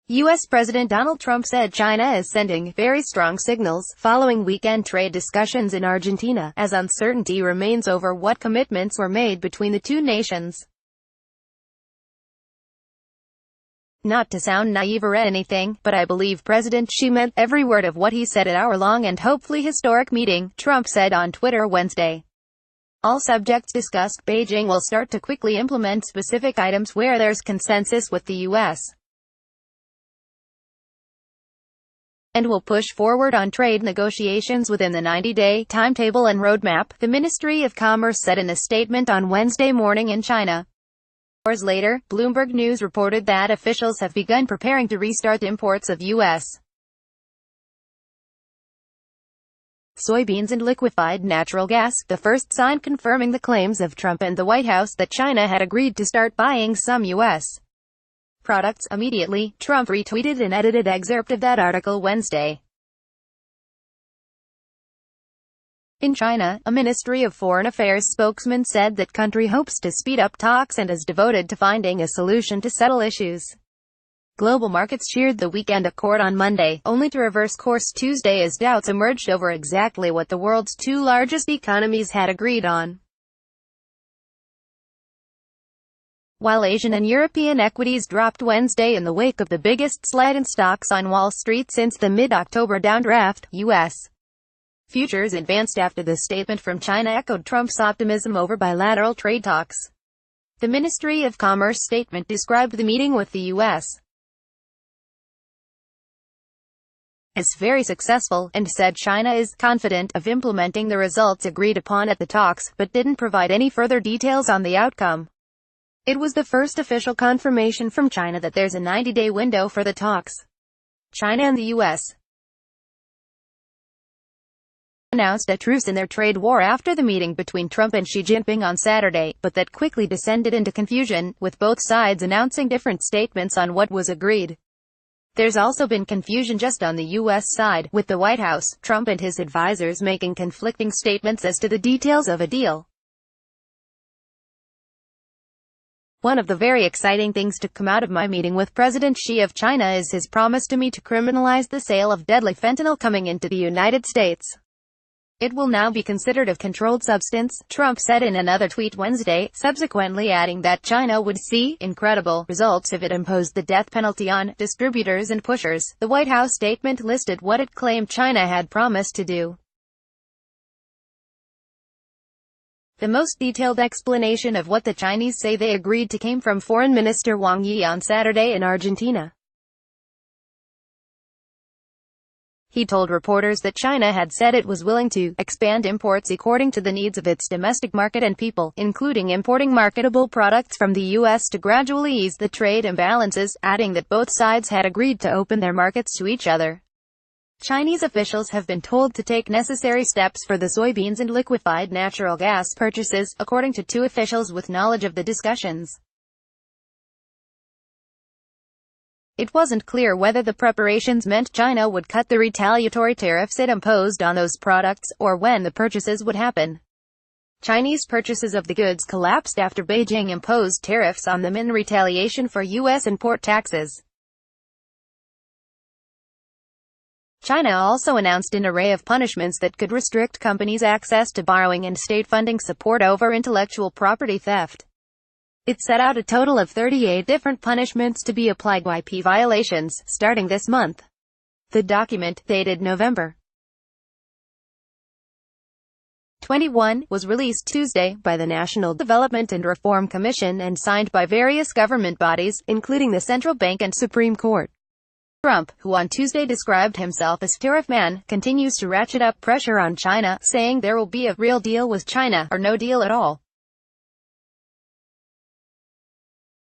U.S. President Donald Trump said China is sending very strong signals following weekend trade discussions in Argentina, as uncertainty remains over what commitments were made between the two nations. Not to sound naive or anything, but I believe President Xi meant every word of what he said at our long and hopefully historic meeting, Trump said on Twitter Wednesday. All subjects discussed, Beijing will start to quickly implement specific items where there's consensus with the U.S. and will push forward on trade negotiations within the 90-day timetable and roadmap, the Ministry of Commerce said in a statement on Wednesday morning in China. Hours later, Bloomberg News reported that officials have begun preparing to restart imports of U.S. soybeans and liquefied natural gas, the first sign confirming the claims of Trump and the White House that China had agreed to start buying some U.S. products. Immediately, Trump retweeted an edited excerpt of that article Wednesday. In China, a Ministry of Foreign Affairs spokesman said that country hopes to speed up talks and is devoted to finding a solution to settle issues. Global markets cheered the weekend accord on Monday, only to reverse course Tuesday as doubts emerged over exactly what the world's two largest economies had agreed on. While Asian and European equities dropped Wednesday in the wake of the biggest slide in stocks on Wall Street since the mid-October downdraft, U.S. futures advanced after the statement from China echoed Trump's optimism over bilateral trade talks. The Ministry of Commerce statement described the meeting with the U.S. as very successful, and said China is confident of implementing the results agreed upon at the talks, but didn't provide any further details on the outcome. It was the first official confirmation from China that there's a 90-day window for the talks. China and the U.S. announced a truce in their trade war after the meeting between Trump and Xi Jinping on Saturday, but that quickly descended into confusion, with both sides announcing different statements on what was agreed. There's also been confusion just on the U.S. side, with the White House, Trump and his advisors making conflicting statements as to the details of a deal. One of the very exciting things to come out of my meeting with President Xi of China is his promise to me to criminalize the sale of deadly fentanyl coming into the United States. It will now be considered a controlled substance, Trump said in another tweet Wednesday, subsequently adding that China would see incredible results if it imposed the death penalty on distributors and pushers. The White House statement listed what it claimed China had promised to do. The most detailed explanation of what the Chinese say they agreed to came from Foreign Minister Wang Yi on Saturday in Argentina. He told reporters that China had said it was willing to expand imports according to the needs of its domestic market and people, including importing marketable products from the U.S. to gradually ease the trade imbalances, adding that both sides had agreed to open their markets to each other. Chinese officials have been told to take necessary steps for the soybeans and liquefied natural gas purchases, according to two officials with knowledge of the discussions. It wasn't clear whether the preparations meant China would cut the retaliatory tariffs it imposed on those products, or when the purchases would happen. Chinese purchases of the goods collapsed after Beijing imposed tariffs on them in retaliation for U.S. import taxes. China also announced an array of punishments that could restrict companies' access to borrowing and state funding support over intellectual property theft. It set out a total of 38 different punishments to be applied to IP violations, starting this month. The document, dated November 21, was released Tuesday by the National Development and Reform Commission and signed by various government bodies, including the Central Bank and Supreme Court. Trump, who on Tuesday described himself as Tariff Man, continues to ratchet up pressure on China, saying there will be a real deal with China, or no deal at all.